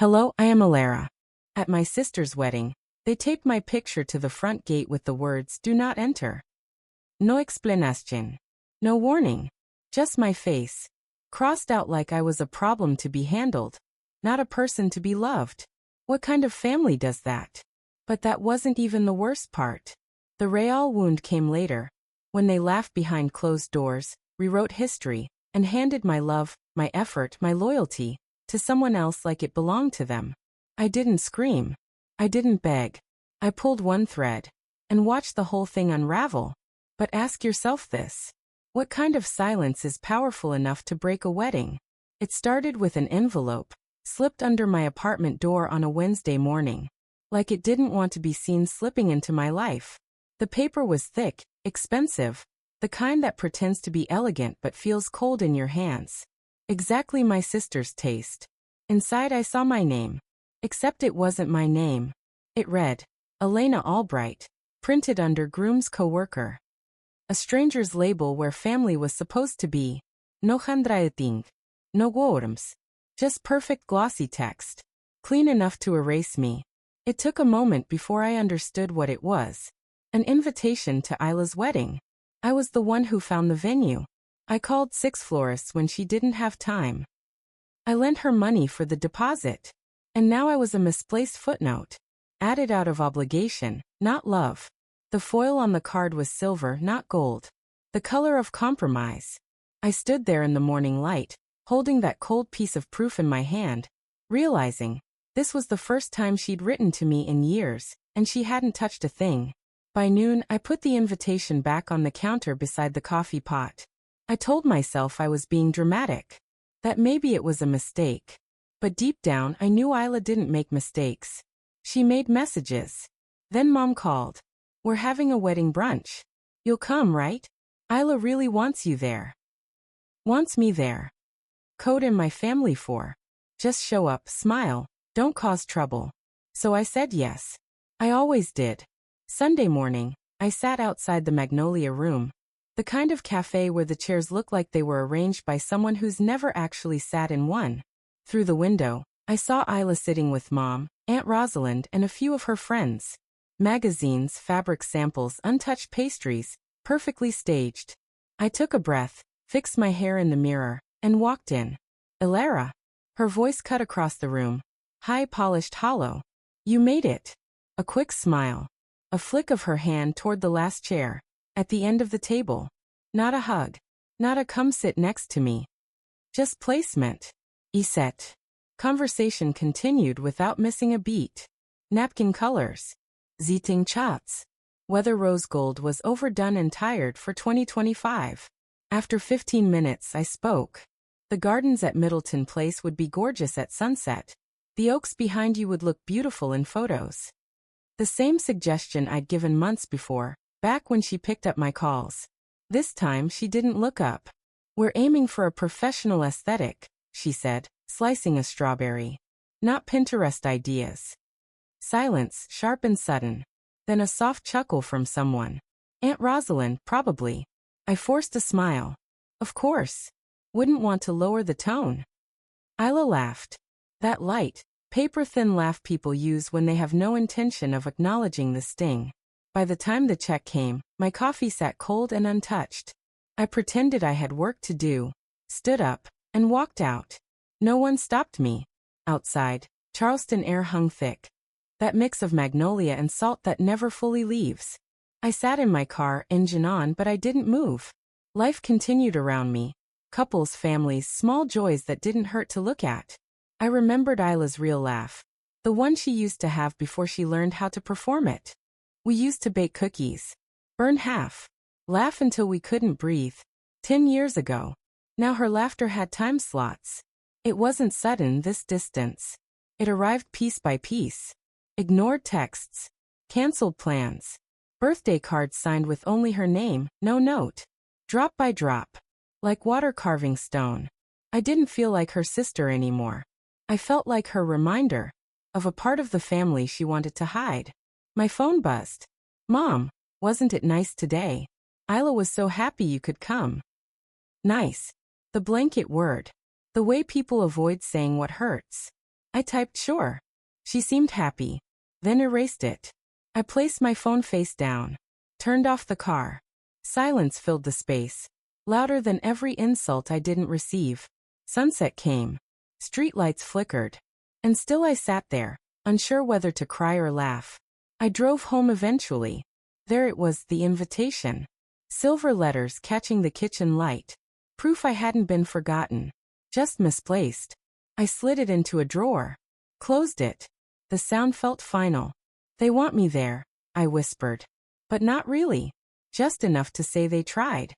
Hello, I am Alara. At my sister's wedding, they taped my picture to the front gate with the words, "Do not enter." No explanación. No warning. Just my face. Crossed out like I was a problem to be handled, not a person to be loved. What kind of family does that? But that wasn't even the worst part. The real wound came later, when they laughed behind closed doors, rewrote history, and handed my love, my effort, my loyalty, to someone else like it belonged to them. I didn't scream. I didn't beg. I pulled one thread and watched the whole thing unravel. But ask yourself this. What kind of silence is powerful enough to break a wedding? It started with an envelope, slipped under my apartment door on a Wednesday morning. Like it didn't want to be seen slipping into my life. The paper was thick, expensive, the kind that pretends to be elegant but feels cold in your hands. Exactly my sister's taste. Inside I saw my name. Except it wasn't my name. It read, Elena Albright, printed under groom's co-worker. A stranger's label where family was supposed to be. No handwriting. No words. Just perfect glossy text. Clean enough to erase me. It took a moment before I understood what it was. An invitation to Isla's wedding. I was the one who found the venue. I called 6 florists when she didn't have time. I lent her money for the deposit. And now I was a misplaced footnote. Added out of obligation, not love. The foil on the card was silver, not gold. The color of compromise. I stood there in the morning light, holding that cold piece of proof in my hand, realizing this was the first time she'd written to me in years, and she hadn't touched a thing. By noon, I put the invitation back on the counter beside the coffee pot. I told myself I was being dramatic. That maybe it was a mistake. But deep down, I knew Isla didn't make mistakes. She made messages. Then Mom called. We're having a wedding brunch. You'll come, right? Isla really wants you there. Wants me there. Code in my family for. Just show up, smile, don't cause trouble. So I said yes. I always did. Sunday morning, I sat outside the Magnolia Room. The kind of cafe where the chairs look like they were arranged by someone who's never actually sat in one. Through the window, I saw Isla sitting with Mom, Aunt Rosalind, and a few of her friends. Magazines, fabric samples, untouched pastries, perfectly staged. I took a breath, fixed my hair in the mirror, and walked in. Alara. Her voice cut across the room. High, polished, hollow. You made it. A quick smile. A flick of her hand toward the last chair, at the end of the table. Not a hug. Not a come sit next to me. Just placement. Iset. Conversation continued without missing a beat. Napkin colors. Zitting chats. Whether rose gold was overdone and tired for 2025. After 15 minutes I spoke. The gardens at Middleton Place would be gorgeous at sunset. The oaks behind you would look beautiful in photos. The same suggestion I'd given months before, back when she picked up my calls. This time she didn't look up. We're aiming for a professional aesthetic, she said, slicing a strawberry. Not Pinterest ideas. Silence, sharp and sudden. Then a soft chuckle from someone. Aunt Rosalind, probably. I forced a smile. Of course. Wouldn't want to lower the tone. Isla laughed. That light, paper-thin laugh people use when they have no intention of acknowledging the sting. By the time the check came, my coffee sat cold and untouched. I pretended I had work to do, stood up, and walked out. No one stopped me. Outside, Charleston air hung thick. That mix of magnolia and salt that never fully leaves. I sat in my car, engine on, but I didn't move. Life continued around me. Couples, families, small joys that didn't hurt to look at. I remembered Isla's real laugh. The one she used to have before she learned how to perform it. We used to bake cookies. Burn half. Laugh until we couldn't breathe. 10 years ago. Now her laughter had time slots. It wasn't sudden, this distance. It arrived piece by piece. Ignored texts. Cancelled plans. Birthday cards signed with only her name, no note. Drop by drop. Like water carving stone. I didn't feel like her sister anymore. I felt like her reminder of a part of the family she wanted to hide. My phone buzzed. Mom, wasn't it nice today? Isla was so happy you could come. Nice. The blanket word. The way people avoid saying what hurts. I typed sure. She seemed happy, then erased it. I placed my phone face down, turned off the car. Silence filled the space, louder than every insult I didn't receive. Sunset came. Streetlights flickered. And still I sat there, unsure whether to cry or laugh. I drove home eventually. There it was, the invitation. Silver letters catching the kitchen light. Proof I hadn't been forgotten. Just misplaced. I slid it into a drawer. Closed it. The sound felt final. They want me there, I whispered. But not really. Just enough to say they tried.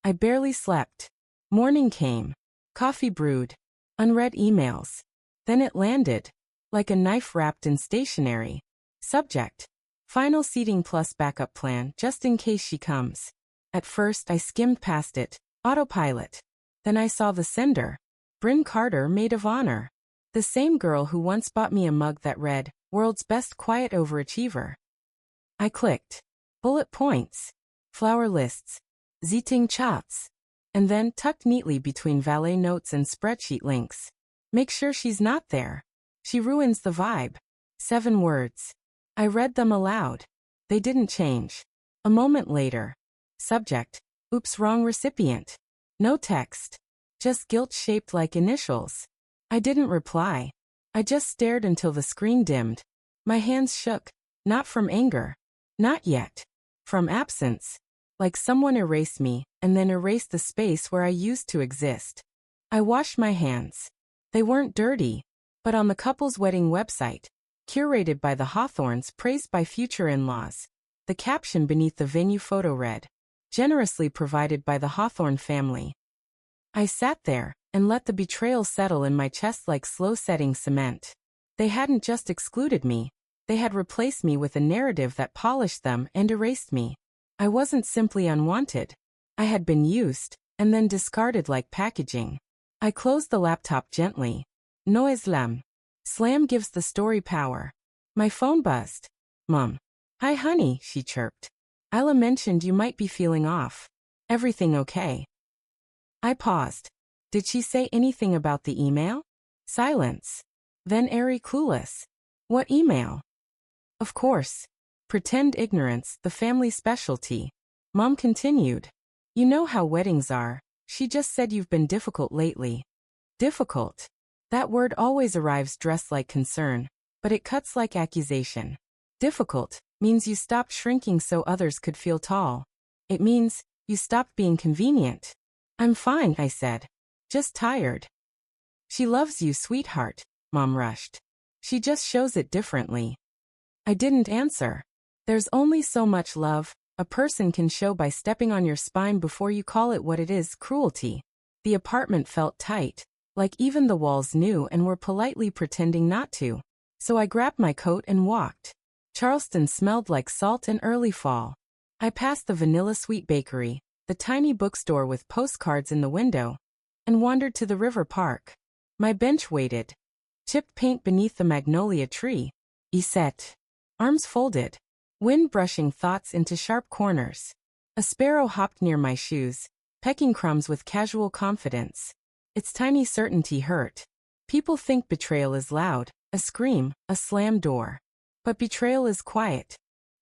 I barely slept. Morning came. Coffee brewed. Unread emails. Then it landed. Like a knife wrapped in stationery. Subject: final seating plus backup plan just in case she comes. At first I skimmed past it. Autopilot. Then I saw the sender. Bryn Carter, maid of honor. The same girl who once bought me a mug that read, "World's Best Quiet Overachiever." I clicked. Bullet points. Flower lists. Zitting chats. And then, tucked neatly between valet notes and spreadsheet links. Make sure she's not there. She ruins the vibe. 7 words. I read them aloud. They didn't change. A moment later. Subject: oops, wrong recipient. No text. Just guilt shaped like initials. I didn't reply. I just stared until the screen dimmed. My hands shook. Not from anger. Not yet. From absence. Like someone erased me, and then erased the space where I used to exist. I washed my hands. They weren't dirty. But on the couple's wedding website, curated by the Hawthorns, praised by future in-laws, the caption beneath the venue photo read, "Generously provided by the Hawthorn family." I sat there, and let the betrayal settle in my chest like slow-setting cement. They hadn't just excluded me. They had replaced me with a narrative that polished them and erased me. I wasn't simply unwanted. I had been used, and then discarded like packaging. I closed the laptop gently. No Islam. Slam gives the story power. My phone buzzed. Mom. Hi honey, she chirped. Isla mentioned you might be feeling off. Everything okay? I paused. Did she say anything about the email? Silence. Then airy clueless. What email? Of course. Pretend ignorance, the family specialty. Mom continued. You know how weddings are. She just said you've been difficult lately. Difficult. That word always arrives dressed like concern, but it cuts like accusation. Difficult means you stopped shrinking so others could feel tall. It means you stopped being convenient. I'm fine, I said. Just tired. She loves you, sweetheart, Mom rushed. She just shows it differently. I didn't answer. There's only so much love a person can show by stepping on your spine before you call it what it is, cruelty. The apartment felt tight, like even the walls knew and were politely pretending not to. So I grabbed my coat and walked. Charleston smelled like salt and early fall. I passed the Vanilla Sweet Bakery, the tiny bookstore with postcards in the window, and wandered to the river park. My bench waited. Chipped paint beneath the magnolia tree. Iset. Arms folded. Wind brushing thoughts into sharp corners. A sparrow hopped near my shoes, pecking crumbs with casual confidence. Its tiny certainty hurt. People think betrayal is loud, a scream, a slammed door. But betrayal is quiet.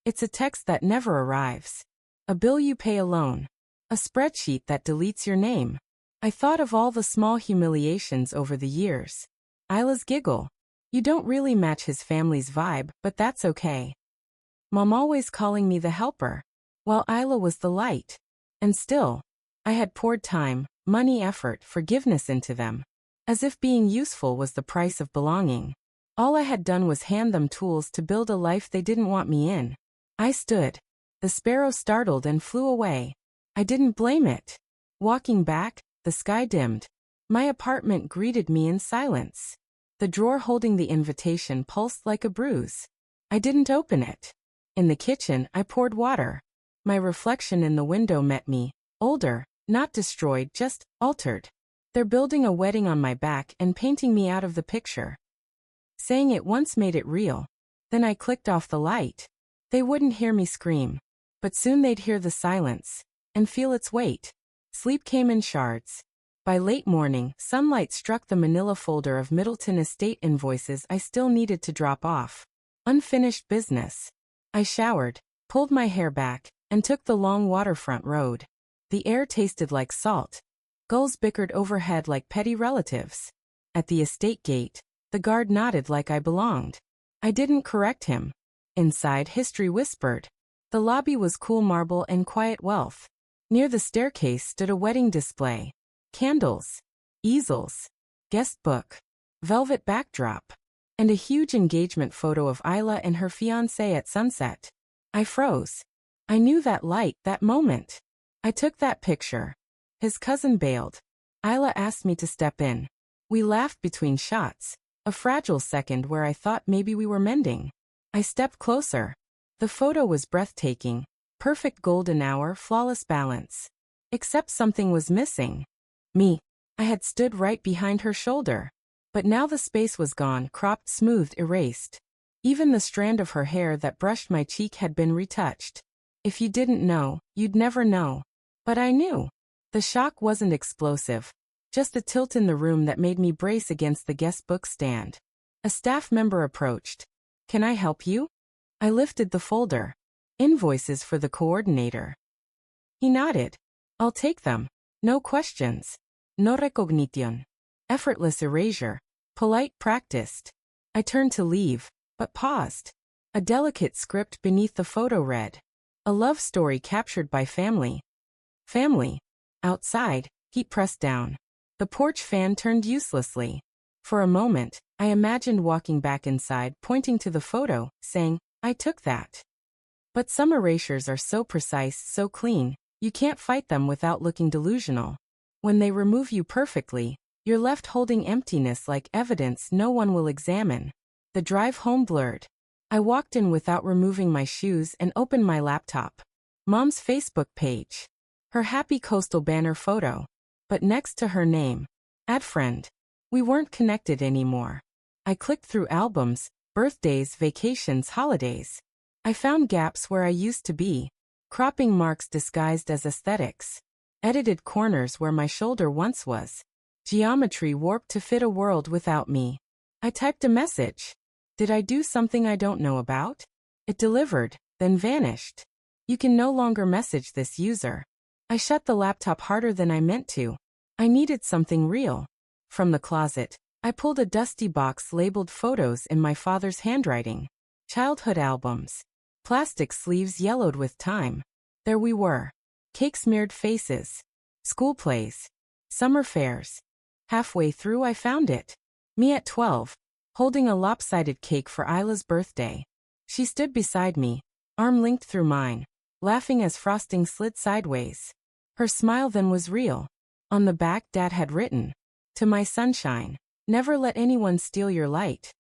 It's a text that never arrives. A bill you pay alone. A spreadsheet that deletes your name. I thought of all the small humiliations over the years. Isla's giggle. You don't really match his family's vibe, but that's okay. Mom always calling me the helper, while Isla was the light. And still, I had poured time, money, effort, forgiveness into them. As if being useful was the price of belonging. All I had done was hand them tools to build a life they didn't want me in. I stood. The sparrow startled and flew away. I didn't blame it. Walking back, the sky dimmed. My apartment greeted me in silence. The drawer holding the invitation pulsed like a bruise. I didn't open it. In the kitchen, I poured water. My reflection in the window met me, older, not destroyed, just altered. They're building a wedding on my back and painting me out of the picture. Saying it once made it real. Then I clicked off the light. They wouldn't hear me scream. But soon they'd hear the silence, and feel its weight. Sleep came in shards. By late morning, sunlight struck the manila folder of Middleton Estate invoices I still needed to drop off. Unfinished business. I showered, pulled my hair back, and took the long waterfront road. The air tasted like salt. Gulls bickered overhead like petty relatives. At the estate gate, the guard nodded like I belonged. I didn't correct him. Inside, history whispered. The lobby was cool marble and quiet wealth. Near the staircase stood a wedding display. Candles, easels, guest book, velvet backdrop, and a huge engagement photo of Isla and her fiancé at sunset. I froze. I knew that light, that moment. I took that picture. His cousin bailed. Isla asked me to step in. We laughed between shots, a fragile second where I thought maybe we were mending. I stepped closer. The photo was breathtaking, perfect golden hour, flawless balance. Except something was missing. Me. I had stood right behind her shoulder. But now the space was gone, cropped, smoothed, erased. Even the strand of her hair that brushed my cheek had been retouched. If you didn't know, you'd never know. But I knew. The shock wasn't explosive. Just a tilt in the room that made me brace against the guest book stand. A staff member approached. Can I help you? I lifted the folder. Invoices for the coordinator. He nodded. I'll take them. No questions. No recognition. Effortless erasure. Polite, practiced. I turned to leave, but paused. A delicate script beneath the photo read. A love story captured by family. Family. Outside, heat pressed down. The porch fan turned uselessly. For a moment, I imagined walking back inside, pointing to the photo, saying, I took that. But some erasures are so precise, so clean, you can't fight them without looking delusional. When they remove you perfectly, you're left holding emptiness like evidence no one will examine. The drive home blurred. I walked in without removing my shoes and opened my laptop. Mom's Facebook page. Her happy coastal banner photo. But next to her name, add friend. We weren't connected anymore. I clicked through albums, birthdays, vacations, holidays. I found gaps where I used to be. Cropping marks disguised as aesthetics. Edited corners where my shoulder once was. Geometry warped to fit a world without me. I typed a message. Did I do something I don't know about? It delivered, then vanished. You can no longer message this user. I shut the laptop harder than I meant to. I needed something real. From the closet, I pulled a dusty box labeled photos in my father's handwriting. Childhood albums. Plastic sleeves yellowed with time. There we were. Cake-smeared faces. School plays. Summer fairs. Halfway through I found it. Me at 12, holding a lopsided cake for Isla's birthday. She stood beside me, arm linked through mine, laughing as frosting slid sideways. Her smile then was real. On the back Dad had written, "To my sunshine, never let anyone steal your light."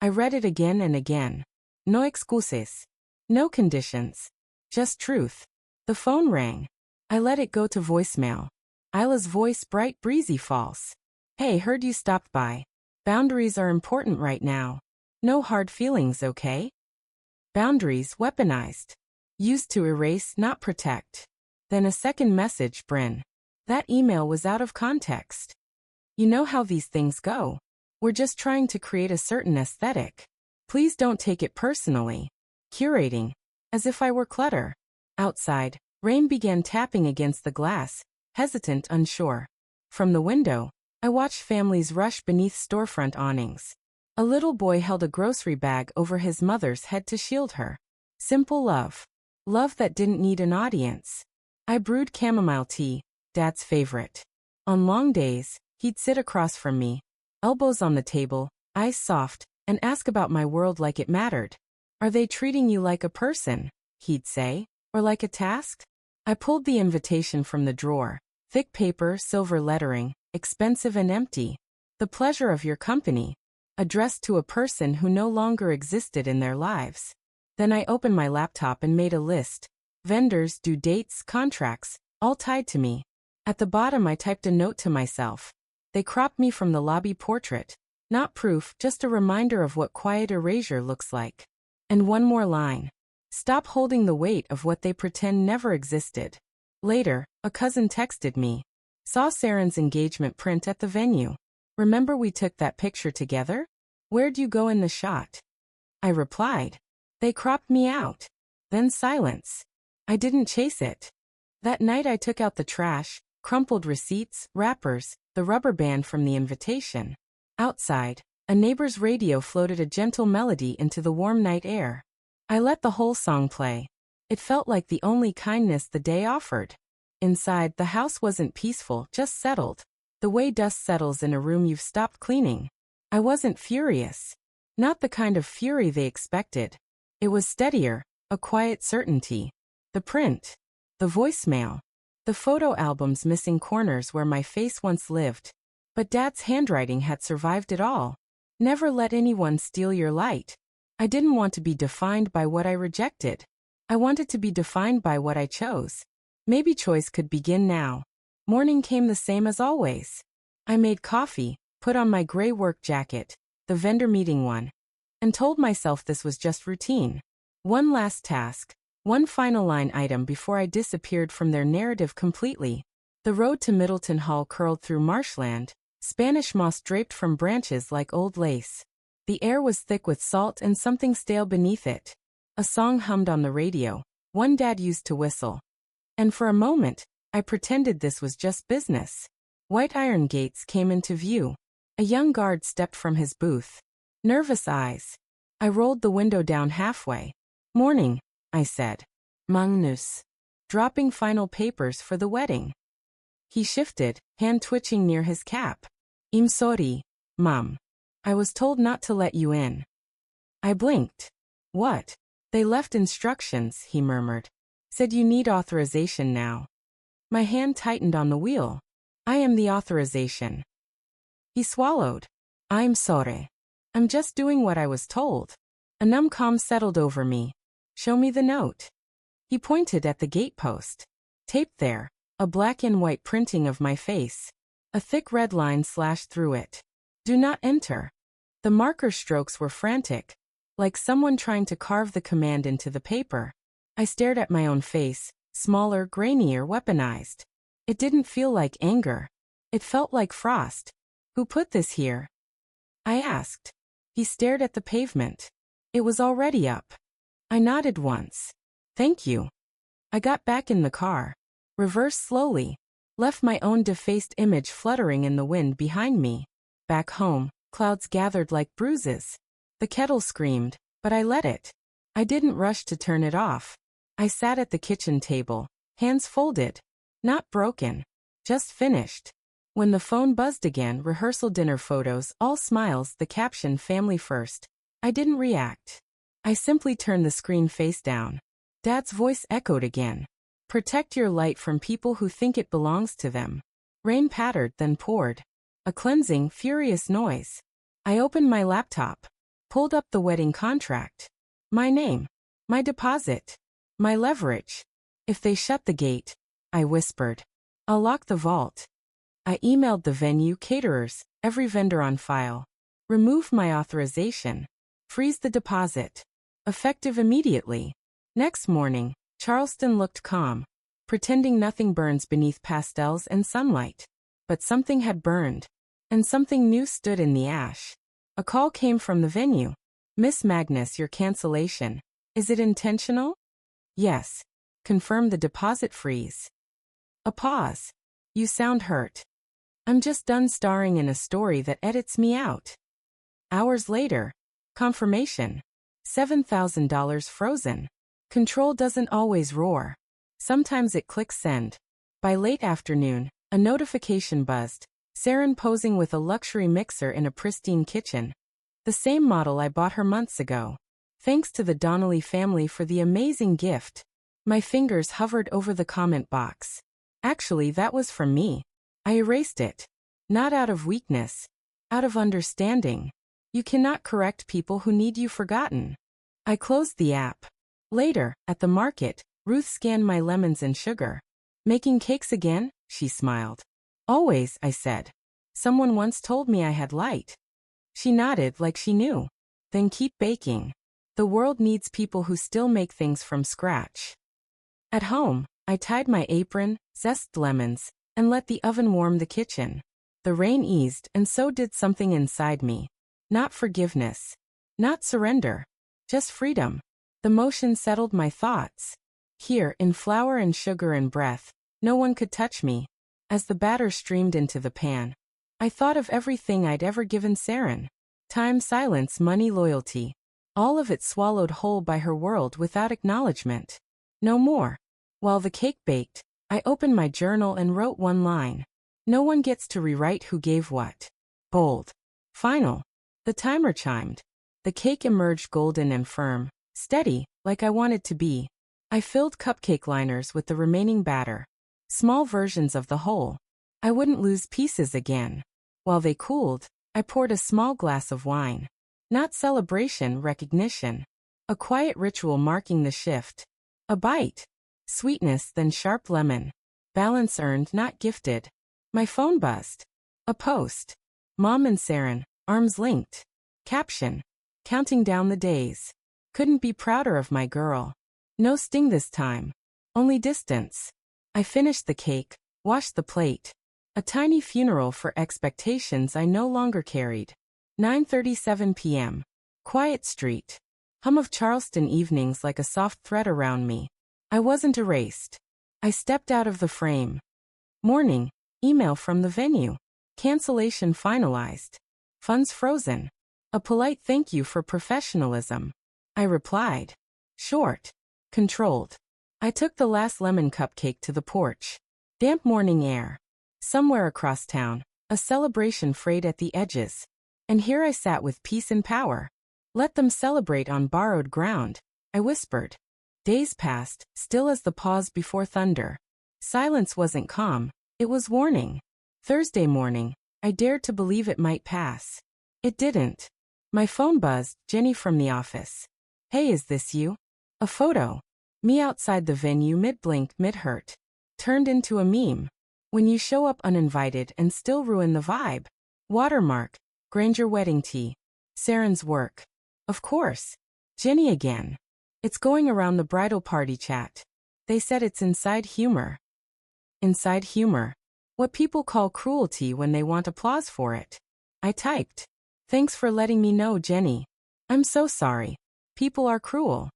I read it again and again. No excuses. No conditions. Just truth. The phone rang. I let it go to voicemail. Isla's voice, bright, breezy, false. Hey, heard you stopped by. Boundaries are important right now. No hard feelings, okay? Boundaries weaponized. Used to erase, not protect. Then a second message, Bryn. That email was out of context. You know how these things go. We're just trying to create a certain aesthetic. Please don't take it personally. Curating. As if I were clutter. Outside, rain began tapping against the glass, hesitant, unsure. From the window, I watched families rush beneath storefront awnings. A little boy held a grocery bag over his mother's head to shield her. Simple love. Love that didn't need an audience. I brewed chamomile tea, Dad's favorite. On long days, he'd sit across from me, elbows on the table, eyes soft, and ask about my world like it mattered. Are they treating you like a person, he'd say, or like a task? I pulled the invitation from the drawer. Thick paper, silver lettering, expensive and empty. The pleasure of your company. Addressed to a person who no longer existed in their lives. Then I opened my laptop and made a list. Vendors, due dates, contracts, all tied to me. At the bottom I typed a note to myself. They cropped me from the lobby portrait. Not proof, just a reminder of what quiet erasure looks like. And one more line. Stop holding the weight of what they pretend never existed. Later, a cousin texted me. Saw Saren's engagement print at the venue. Remember we took that picture together? Where'd you go in the shot? I replied. They cropped me out. Then silence. I didn't chase it. That night I took out the trash, crumpled receipts, wrappers, the rubber band from the invitation. Outside, a neighbor's radio floated a gentle melody into the warm night air. I let the whole song play. It felt like the only kindness the day offered. Inside, the house wasn't peaceful, just settled. The way dust settles in a room you've stopped cleaning. I wasn't furious. Not the kind of fury they expected. It was steadier, a quiet certainty. The print. The voicemail. The photo album's missing corners where my face once lived. But Dad's handwriting had survived it all. Never let anyone steal your light. I didn't want to be defined by what I rejected. I wanted to be defined by what I chose. Maybe choice could begin now. Morning came the same as always. I made coffee, put on my gray work jacket, the vendor meeting one, and told myself this was just routine. One last task, one final line item before I disappeared from their narrative completely. The road to Middleton Hall curled through marshland, Spanish moss draped from branches like old lace. The air was thick with salt and something stale beneath it. A song hummed on the radio, one Dad used to whistle. And for a moment, I pretended this was just business. White iron gates came into view. A young guard stepped from his booth. Nervous eyes. I rolled the window down halfway. Morning, I said. Magnus. Dropping final papers for the wedding. He shifted, hand twitching near his cap. I'm sorry, Mom. I was told not to let you in. I blinked. What? They left instructions, he murmured. Said you need authorization now. My hand tightened on the wheel. I am the authorization. He swallowed. I'm sorry. I'm just doing what I was told. A numb calm settled over me. Show me the note. He pointed at the gatepost. Taped there, a black and white printing of my face. A thick red line slashed through it. Do not enter. The marker strokes were frantic, like someone trying to carve the command into the paper. I stared at my own face, smaller, grainier, weaponized. It didn't feel like anger. It felt like frost. Who put this here? I asked. He stared at the pavement. It was already up. I nodded once. Thank you. I got back in the car. Reversed slowly. Left my own defaced image fluttering in the wind behind me. Back home, clouds gathered like bruises. The kettle screamed, but I let it. I didn't rush to turn it off. I sat at the kitchen table, hands folded. Not broken. Just finished. When the phone buzzed again, rehearsal dinner photos, all smiles, the caption family first. I didn't react. I simply turned the screen face down. Dad's voice echoed again. Protect your light from people who think it belongs to them. Rain pattered, then poured. A cleansing, furious noise. I opened my laptop. Pulled up the wedding contract. My name. My deposit. My leverage. If they shut the gate, I whispered, I'll lock the vault. I emailed the venue caterers, every vendor on file. Remove my authorization. Freeze the deposit. Effective immediately. Next morning, Charleston looked calm, pretending nothing burns beneath pastels and sunlight. But something had burned, and something new stood in the ash. A call came from the venue. Miss Magnus, your cancellation. Is it intentional? Yes. Confirm the deposit freeze. A pause. You sound hurt. I'm just done starring in a story that edits me out. Hours later. Confirmation. $7,000 frozen. Control doesn't always roar. Sometimes it clicks send. By late afternoon, a notification buzzed. Saren posing with a luxury mixer in a pristine kitchen. The same model I bought her months ago. Thanks to the Donnelly family for the amazing gift. My fingers hovered over the comment box. Actually, that was from me. I erased it. Not out of weakness. Out of understanding. You cannot correct people who need you forgotten. I closed the app. Later, at the market, Ruth scanned my lemons and sugar. Making cakes again? She smiled. Always, I said. Someone once told me I had light. She nodded like she knew. Then keep baking. The world needs people who still make things from scratch. At home, I tied my apron, zested lemons, and let the oven warm the kitchen. The rain eased, and so did something inside me. Not forgiveness. Not surrender. Just freedom. The motion settled my thoughts. Here, in flour and sugar and breath, no one could touch me. As the batter streamed into the pan, I thought of everything I'd ever given Saren. Time, silence, money, loyalty. All of it swallowed whole by her world without acknowledgement. No more. While the cake baked, I opened my journal and wrote one line. No one gets to rewrite who gave what. Bold. Final. The timer chimed. The cake emerged golden and firm, steady, like I wanted to be. I filled cupcake liners with the remaining batter. Small versions of the whole. I wouldn't lose pieces again. While they cooled, I poured a small glass of wine. Not celebration, recognition. A quiet ritual marking the shift. A bite. Sweetness, then sharp lemon. Balance earned, not gifted. My phone buzzed. A post. Mom and Saren, arms linked. Caption. Counting down the days. Couldn't be prouder of my girl. No sting this time. Only distance. I finished the cake, washed the plate. A tiny funeral for expectations I no longer carried. 9:37 p.m. Quiet street. Hum of Charleston evenings like a soft thread around me. I wasn't erased. I stepped out of the frame. Morning. Email from the venue. Cancellation finalized. Funds frozen. A polite thank you for professionalism. I replied. Short. Controlled. I took the last lemon cupcake to the porch. Damp morning air. Somewhere across town, a celebration frayed at the edges. And here I sat with peace and power. Let them celebrate on borrowed ground, I whispered. Days passed, still as the pause before thunder. Silence wasn't calm, it was warning. Thursday morning, I dared to believe it might pass. It didn't. My phone buzzed, Jenny from the office. Hey, is this you? A photo. Me outside the venue mid-blink, mid-hurt. Turned into a meme. When you show up uninvited and still ruin the vibe. Watermark. Granger wedding tea. Saren's work. Of course. Jenny again. It's going around the bridal party chat. They said it's inside humor. Inside humor. What people call cruelty when they want applause for it. I typed. Thanks for letting me know, Jenny. I'm so sorry. People are cruel.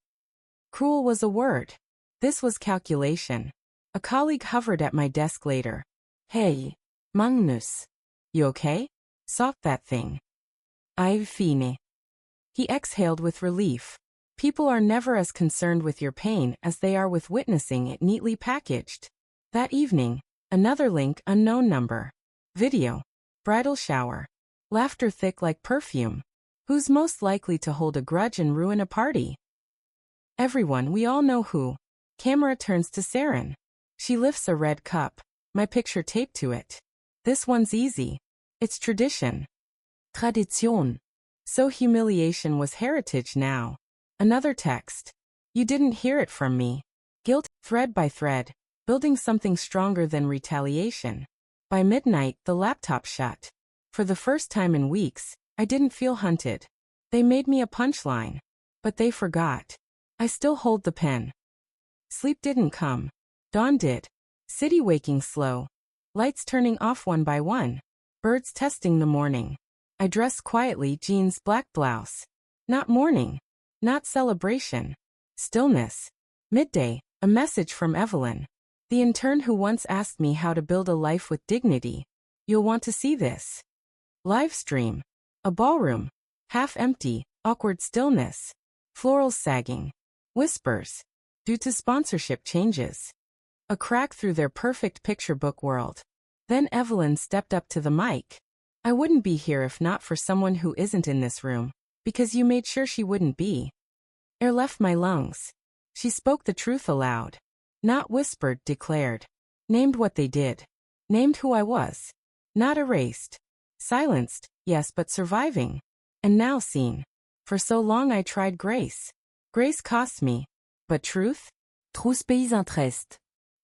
Cruel was a word. This was calculation. A colleague hovered at my desk later. Hey, Magnus. You okay? Soft that thing. I've fine. He exhaled with relief. People are never as concerned with your pain as they are with witnessing it neatly packaged. That evening, another link, unknown number. Video. Bridal shower. Laughter thick like perfume. Who's most likely to hold a grudge and ruin a party? Everyone, we all know who. Camera turns to Saren. She lifts a red cup. My picture taped to it. This one's easy. It's tradition. Tradition. So humiliation was heritage now. Another text. You didn't hear it from me. Guilt, thread by thread, building something stronger than retaliation. By midnight, the laptop shut. For the first time in weeks, I didn't feel hunted. They made me a punchline. But they forgot. I still hold the pen. Sleep didn't come. Dawn did. City waking slow. Lights turning off one by one. Birds testing the morning. I dressed quietly, jeans, black blouse. Not mourning. Not celebration. Stillness. Midday, a message from Evelyn. The intern who once asked me how to build a life with dignity. You'll want to see this. Live stream. A ballroom. Half empty, awkward stillness. Florals sagging. Whispers. Due to sponsorship changes. A crack through their perfect picture book world. Then Evelyn stepped up to the mic. I wouldn't be here if not for someone who isn't in this room, because you made sure she wouldn't be. Air left my lungs. She spoke the truth aloud. Not whispered, declared. Named what they did. Named who I was. Not erased. Silenced, yes, but surviving. And now seen. For so long I tried grace. Grace cost me. But truth? Tous pays interest.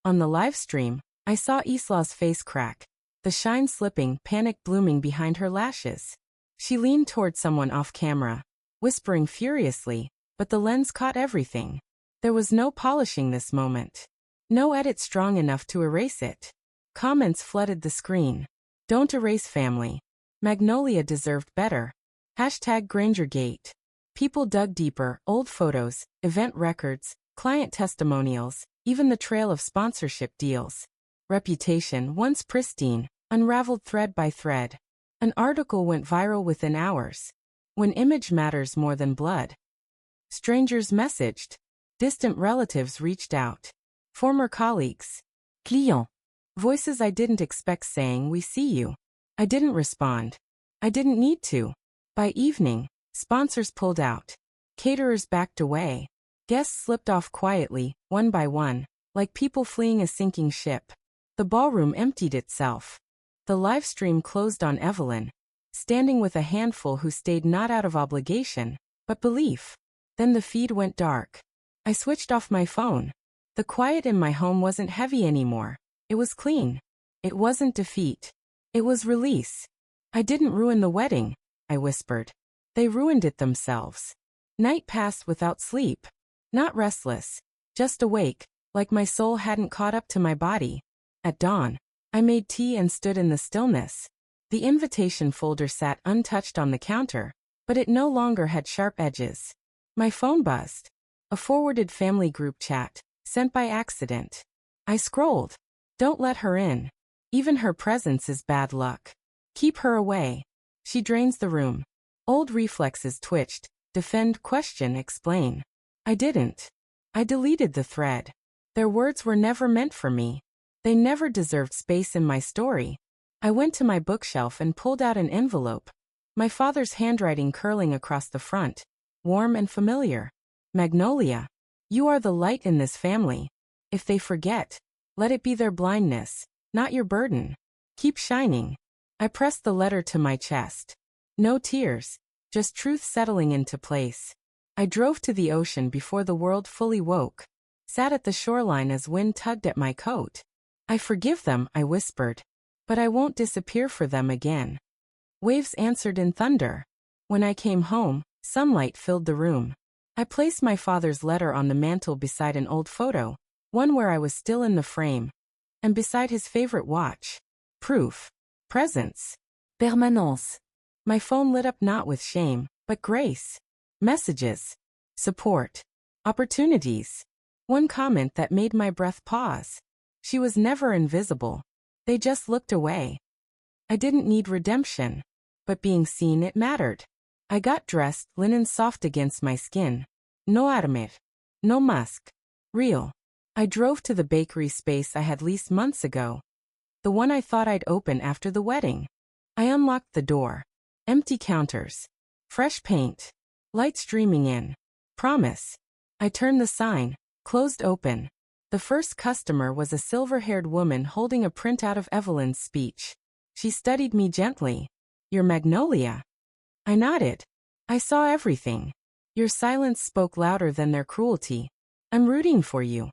On the live stream, I saw Isla's face crack. The shine slipping, panic blooming behind her lashes. She leaned toward someone off camera, whispering furiously, but the lens caught everything. There was no polishing this moment. No edit strong enough to erase it. Comments flooded the screen. Don't erase family. Magnolia deserved better. Hashtag Grangergate. People dug deeper, old photos, event records, client testimonials, even the trail of sponsorship deals. Reputation, once pristine, unraveled thread by thread. An article went viral within hours. When image matters more than blood. Strangers messaged. Distant relatives reached out. Former colleagues. Clients. Voices I didn't expect saying, "We see you." I didn't respond. I didn't need to. By evening, sponsors pulled out. Caterers backed away. Guests slipped off quietly, one by one, like people fleeing a sinking ship. The ballroom emptied itself. The live stream closed on Evelyn, standing with a handful who stayed not out of obligation, but belief. Then the feed went dark. I switched off my phone. The quiet in my home wasn't heavy anymore. It was clean. It wasn't defeat. It was release. I didn't ruin the wedding, I whispered. They ruined it themselves. Night passed without sleep. Not restless, just awake, like my soul hadn't caught up to my body. At dawn, I made tea and stood in the stillness. The invitation folder sat untouched on the counter, but it no longer had sharp edges. My phone buzzed. A forwarded family group chat, sent by accident. I scrolled. Don't let her in. Even her presence is bad luck. Keep her away. She drains the room. Old reflexes twitched. Defend, question, explain. I didn't. I deleted the thread. Their words were never meant for me. They never deserved space in my story. I went to my bookshelf and pulled out an envelope. My father's handwriting curling across the front. Warm and familiar. Magnolia. You are the light in this family. If they forget, let it be their blindness, not your burden. Keep shining. I pressed the letter to my chest. No tears, just truth settling into place. I drove to the ocean before the world fully woke. Sat at the shoreline as wind tugged at my coat. I forgive them, I whispered. But I won't disappear for them again. Waves answered in thunder. When I came home, sunlight filled the room. I placed my father's letter on the mantel beside an old photo, one where I was still in the frame, and beside his favorite watch. Proof. Presence. Permanence. My phone lit up not with shame, but grace. Messages. Support. Opportunities. One comment that made my breath pause. She was never invisible. They just looked away. I didn't need redemption, but being seen, it mattered. I got dressed, linen soft against my skin. No armor. No musk. Real. I drove to the bakery space I had leased months ago. The one I thought I'd open after the wedding. I unlocked the door. Empty counters. Fresh paint. Light streaming in. Promise. I turned the sign. Closed open. The first customer was a silver-haired woman holding a printout of Evelyn's speech. She studied me gently. Your Magnolia. I nodded. I saw everything. Your silence spoke louder than their cruelty. I'm rooting for you.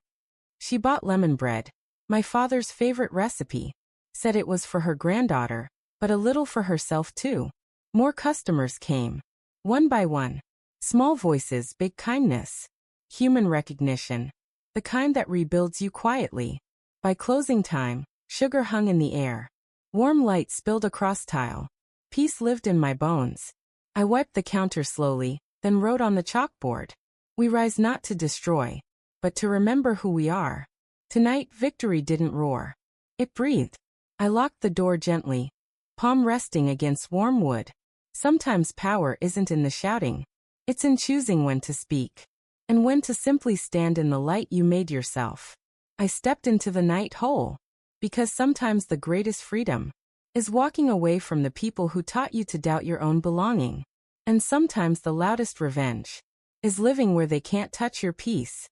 She bought lemon bread, my father's favorite recipe. Said it was for her granddaughter, but a little for herself too. More customers came. One by one. Small voices, big kindness. Human recognition. The kind that rebuilds you quietly. By closing time, sugar hung in the air. Warm light spilled across tile. Peace lived in my bones. I wiped the counter slowly, then wrote on the chalkboard. We rise not to destroy, but to remember who we are. Tonight, victory didn't roar. It breathed. I locked the door gently, palm resting against warm wood. Sometimes power isn't in the shouting. It's in choosing when to speak, and when to simply stand in the light you made yourself. I stepped into the night whole, because sometimes the greatest freedom is walking away from the people who taught you to doubt your own belonging. And sometimes the loudest revenge is living where they can't touch your peace.